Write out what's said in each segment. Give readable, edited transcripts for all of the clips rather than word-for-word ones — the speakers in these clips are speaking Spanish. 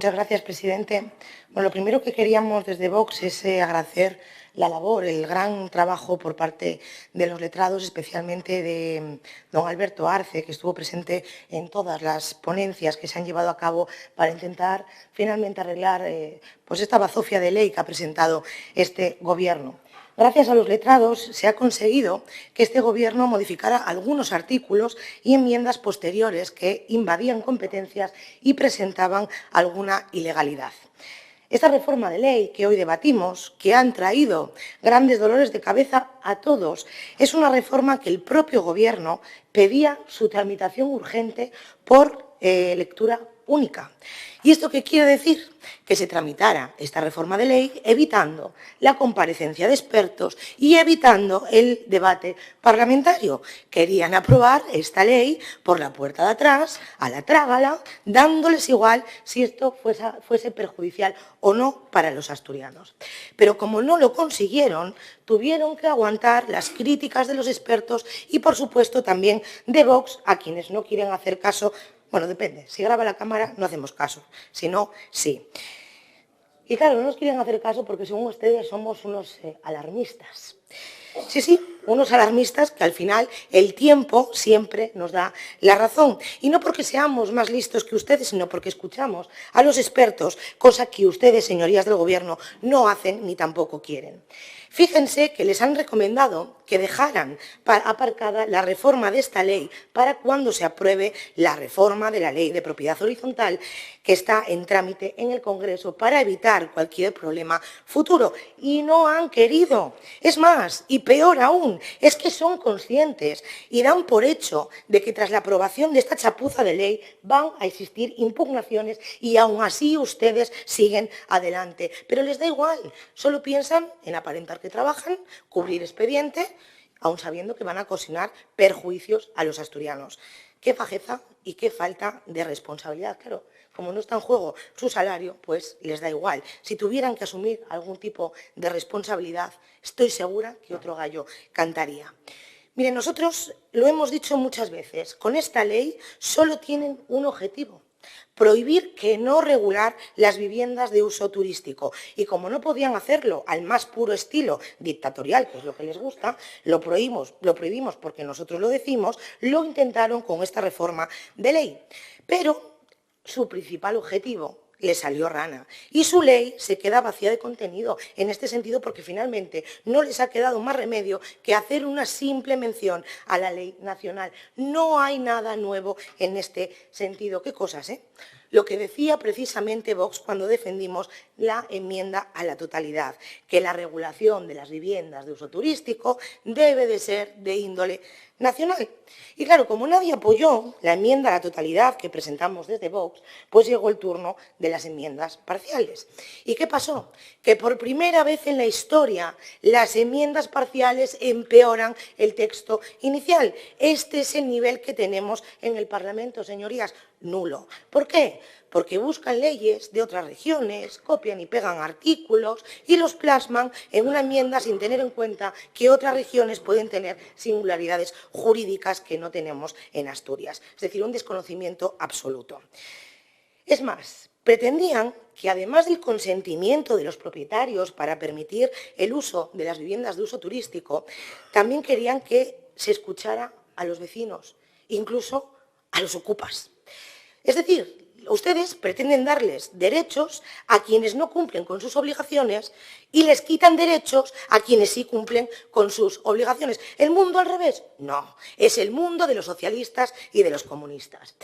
Muchas gracias, presidente. Bueno, lo primero que queríamos desde Vox es agradecer la labor, el gran trabajo por parte de los letrados, especialmente de don Alberto Arce, que estuvo presente en todas las ponencias que se han llevado a cabo para intentar finalmente arreglar pues esta bazofia de ley que ha presentado este Gobierno. Gracias a los letrados se ha conseguido que este Gobierno modificara algunos artículos y enmiendas posteriores que invadían competencias y presentaban alguna ilegalidad. Esta reforma de ley que hoy debatimos, que han traído grandes dolores de cabeza a todos, es una reforma que el propio Gobierno pedía su tramitación urgente por lectura única. ¿Y esto qué quiere decir? Que se tramitara esta reforma de ley evitando la comparecencia de expertos y evitando el debate parlamentario. Querían aprobar esta ley por la puerta de atrás, a la trágala, dándoles igual si esto fuese perjudicial o no para los asturianos. Pero como no lo consiguieron, tuvieron que aguantar las críticas de los expertos y, por supuesto, también de Vox, a quienes no quieren hacer caso. Bueno, depende. Si graba la cámara, no hacemos caso. Si no, sí. Y claro, no nos quieren hacer caso porque, según ustedes, somos unos alarmistas. Sí, unos alarmistas que al final el tiempo siempre nos da la razón. Y no porque seamos más listos que ustedes, sino porque escuchamos a los expertos, cosa que ustedes, señorías del Gobierno, no hacen ni tampoco quieren. Fíjense que les han recomendado que dejaran aparcada la reforma de esta ley para cuando se apruebe la reforma de la Ley de Propiedad Horizontal, que está en trámite en el Congreso, para evitar cualquier problema futuro. Y no han querido. Es más, y peor aún, es que son conscientes y dan por hecho de que tras la aprobación de esta chapuza de ley van a existir impugnaciones y aún así ustedes siguen adelante. Pero les da igual, solo piensan en aparentar que trabajan, cubrir expediente, aun sabiendo que van a ocasionar perjuicios a los asturianos. Qué bajeza y qué falta de responsabilidad. Claro, como no está en juego su salario, pues les da igual. Si tuvieran que asumir algún tipo de responsabilidad, estoy segura que otro gallo cantaría. Miren, nosotros lo hemos dicho muchas veces, con esta ley solo tienen un objetivo: prohibir que no regular las viviendas de uso turístico. Y como no podían hacerlo al más puro estilo dictatorial, que es lo que les gusta, lo prohibimos porque nosotros lo decimos, lo intentaron con esta reforma de ley. Pero su principal objetivo le salió rana y su ley se queda vacía de contenido en este sentido, porque finalmente no les ha quedado más remedio que hacer una simple mención a la ley nacional. No hay nada nuevo en este sentido. ¿Qué cosas, Lo que decía precisamente Vox cuando defendimos la enmienda a la totalidad, que la regulación de las viviendas de uso turístico debe de ser de índole nacional. Y claro, como nadie apoyó la enmienda a la totalidad que presentamos desde Vox, pues llegó el turno de las enmiendas parciales. ¿Y qué pasó? Que por primera vez en la historia las enmiendas parciales empeoran el texto inicial. Este es el nivel que tenemos en el Parlamento, señorías, nulo. ¿Por qué? Porque buscan leyes de otras regiones, copian y pegan artículos y los plasman en una enmienda sin tener en cuenta que otras regiones pueden tener singularidades jurídicas que no tenemos en Asturias. Es decir, un desconocimiento absoluto. Es más, pretendían que además del consentimiento de los propietarios para permitir el uso de las viviendas de uso turístico, también querían que se escuchara a los vecinos, incluso a los ocupas. Es decir, ustedes pretenden darles derechos a quienes no cumplen con sus obligaciones y les quitan derechos a quienes sí cumplen con sus obligaciones. ¿El mundo al revés? No, es el mundo de los socialistas y de los comunistas.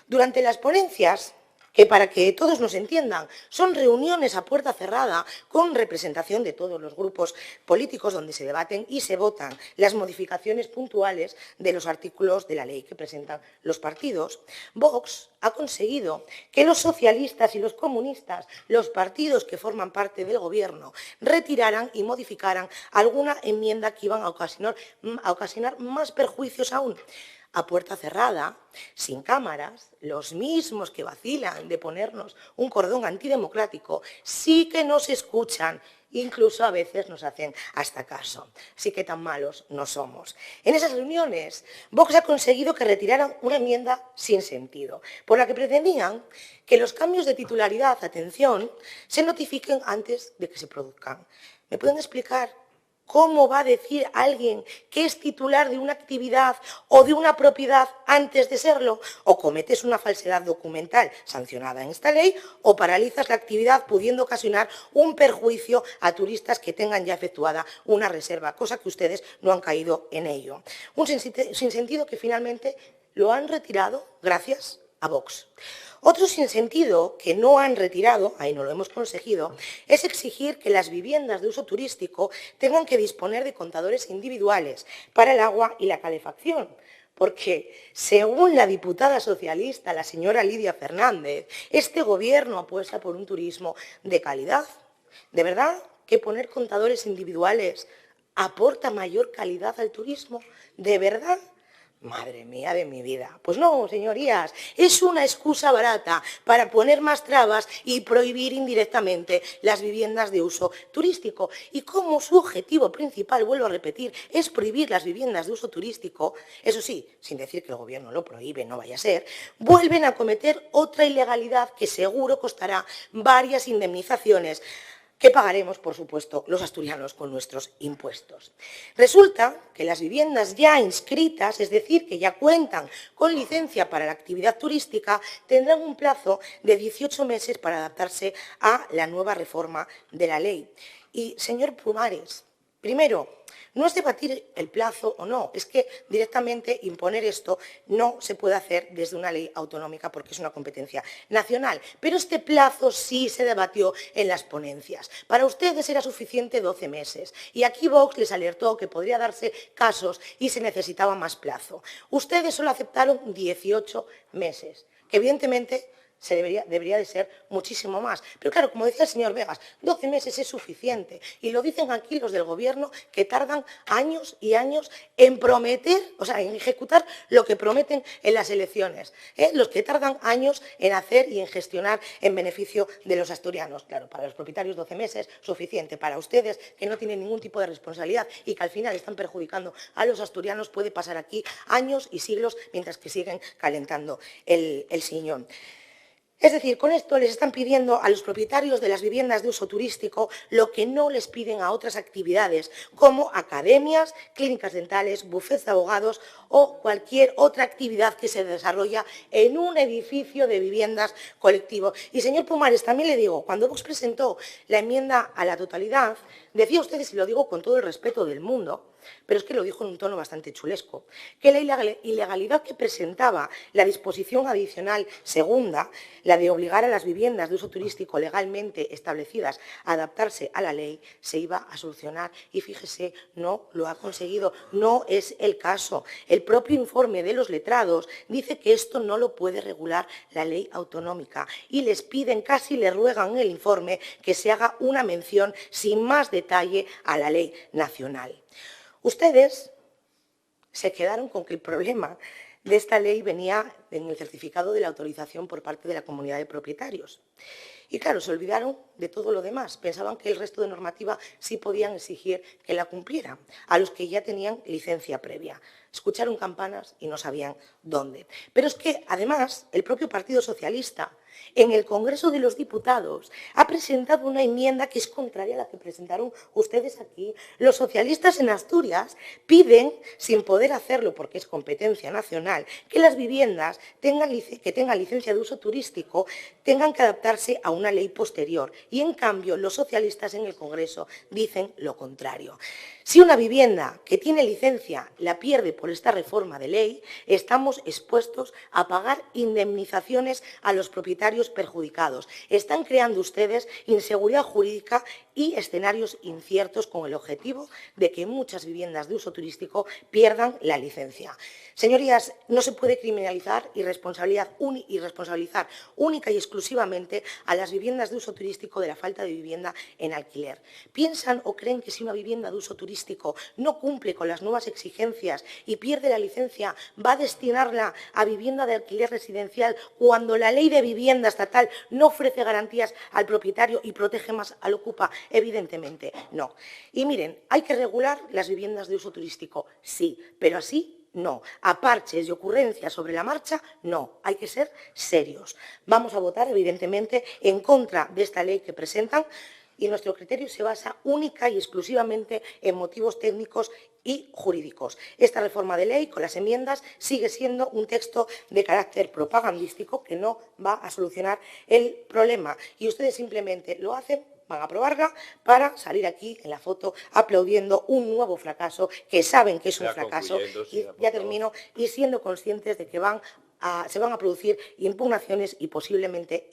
Durante las ponencias, que para que todos nos entiendan, son reuniones a puerta cerrada con representación de todos los grupos políticos donde se debaten y se votan las modificaciones puntuales de los artículos de la ley que presentan los partidos, Vox ha conseguido que los socialistas y los comunistas, los partidos que forman parte del Gobierno, retiraran y modificaran alguna enmienda que iban a ocasionar más perjuicios aún. a puerta cerrada, sin cámaras, los mismos que vacilan de ponernos un cordón antidemocrático, sí que nos escuchan. Incluso a veces nos hacen hasta caso. Así que tan malos no somos. En esas reuniones, Vox ha conseguido que retiraran una enmienda sin sentido, por la que pretendían que los cambios de titularidad, atención, se notifiquen antes de que se produzcan. ¿Me pueden explicar cómo va a decir alguien que es titular de una actividad o de una propiedad antes de serlo? O cometes una falsedad documental sancionada en esta ley o paralizas la actividad pudiendo ocasionar un perjuicio a turistas que tengan ya efectuada una reserva, cosa que ustedes no han caído en ello. Un sinsentido que finalmente lo han retirado gracias a Vox. Otro sinsentido que no han retirado, ahí no lo hemos conseguido, es exigir que las viviendas de uso turístico tengan que disponer de contadores individuales para el agua y la calefacción. Porque, según la diputada socialista, la señora Lidia Fernández, este gobierno apuesta por un turismo de calidad. ¿De verdad que poner contadores individuales aporta mayor calidad al turismo? ¿De verdad? Madre mía de mi vida. Pues no, señorías, es una excusa barata para poner más trabas y prohibir indirectamente las viviendas de uso turístico. Y como su objetivo principal, vuelvo a repetir, es prohibir las viviendas de uso turístico, eso sí, sin decir que el gobierno lo prohíbe, no vaya a ser, vuelven a cometer otra ilegalidad que seguro costará varias indemnizaciones que pagaremos, por supuesto, los asturianos con nuestros impuestos. Resulta que las viviendas ya inscritas, es decir, que ya cuentan con licencia para la actividad turística, tendrán un plazo de 18 meses para adaptarse a la nueva reforma de la ley. Y, señor Pumares, primero, no es debatir el plazo o no, es que directamente imponer esto no se puede hacer desde una ley autonómica porque es una competencia nacional. Pero este plazo sí se debatió en las ponencias. Para ustedes era suficiente 12 meses y aquí Vox les alertó que podría darse casos y se necesitaba más plazo. Ustedes solo aceptaron 18 meses, que evidentemente debería de ser muchísimo más. Pero claro, como decía el señor Vegas, 12 meses es suficiente. Y lo dicen aquí los del Gobierno, que tardan años y años en prometer, o sea, en ejecutar lo que prometen en las elecciones. Los que tardan años en hacer y en gestionar en beneficio de los asturianos. Claro, para los propietarios 12 meses, suficiente. Para ustedes, que no tienen ningún tipo de responsabilidad y que al final están perjudicando a los asturianos, puede pasar aquí años y siglos mientras que siguen calentando el sillón. Es decir, con esto les están pidiendo a los propietarios de las viviendas de uso turístico lo que no les piden a otras actividades, como academias, clínicas dentales, bufetes de abogados o cualquier otra actividad que se desarrolla en un edificio de viviendas colectivo. Y, señor Pumares, también le digo, cuando Vox presentó la enmienda a la totalidad, decía usted, y lo digo con todo el respeto del mundo, pero es que lo dijo en un tono bastante chulesco, que la ilegalidad que presentaba la disposición adicional segunda, la de obligar a las viviendas de uso turístico legalmente establecidas a adaptarse a la ley, se iba a solucionar. Y fíjese, no lo ha conseguido, no es el caso. El propio informe de los letrados dice que esto no lo puede regular la ley autonómica y les piden, casi le ruegan en el informe, que se haga una mención sin más detalle a la ley nacional. Ustedes se quedaron con que el problema de esta ley venía en el certificado de la autorización por parte de la comunidad de propietarios. Y claro, se olvidaron de todo lo demás. Pensaban que el resto de normativa sí podían exigir que la cumplieran, a los que ya tenían licencia previa. Escucharon campanas y no sabían dónde. Pero es que, además, el propio Partido Socialista, en el Congreso de los Diputados, ha presentado una enmienda que es contraria a la que presentaron ustedes aquí. Los socialistas en Asturias piden, sin poder hacerlo porque es competencia nacional, que las viviendas que tengan licencia de uso turístico tengan que adaptarse a una ley posterior. Y, en cambio, los socialistas en el Congreso dicen lo contrario. Si una vivienda que tiene licencia la pierde por esta reforma de ley, estamos expuestos a pagar indemnizaciones a los propietarios propietarios perjudicados. Están creando ustedes inseguridad jurídica y escenarios inciertos con el objetivo de que muchas viviendas de uso turístico pierdan la licencia. Señorías, no se puede criminalizar y responsabilizar única y exclusivamente a las viviendas de uso turístico de la falta de vivienda en alquiler. ¿Piensan o creen que si una vivienda de uso turístico no cumple con las nuevas exigencias y pierde la licencia, va a destinarla a vivienda de alquiler residencial cuando la ley de vivienda estatal no ofrece garantías al propietario y protege más al ocupa? Evidentemente no. Y miren, ¿hay que regular las viviendas de uso turístico? Sí, pero así no. A parches y ocurrencias sobre la marcha, no. Hay que ser serios. Vamos a votar, evidentemente, en contra de esta ley que presentan y nuestro criterio se basa única y exclusivamente en motivos técnicos y jurídicos. Esta reforma de ley, con las enmiendas, sigue siendo un texto de carácter propagandístico que no va a solucionar el problema. Y ustedes simplemente lo hacen, van a aprobarla para salir aquí en la foto aplaudiendo un nuevo fracaso, que saben que es un fracaso, y ya termino, y siendo conscientes de que se van a producir impugnaciones y posiblemente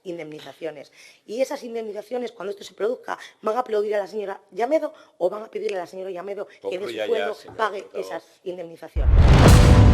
indemnizaciones. Y esas indemnizaciones, cuando esto se produzca, ¿van a aplaudir a la señora Llamedo o van a pedirle a la señora Llamedo que de su sueldo pague esas indemnizaciones?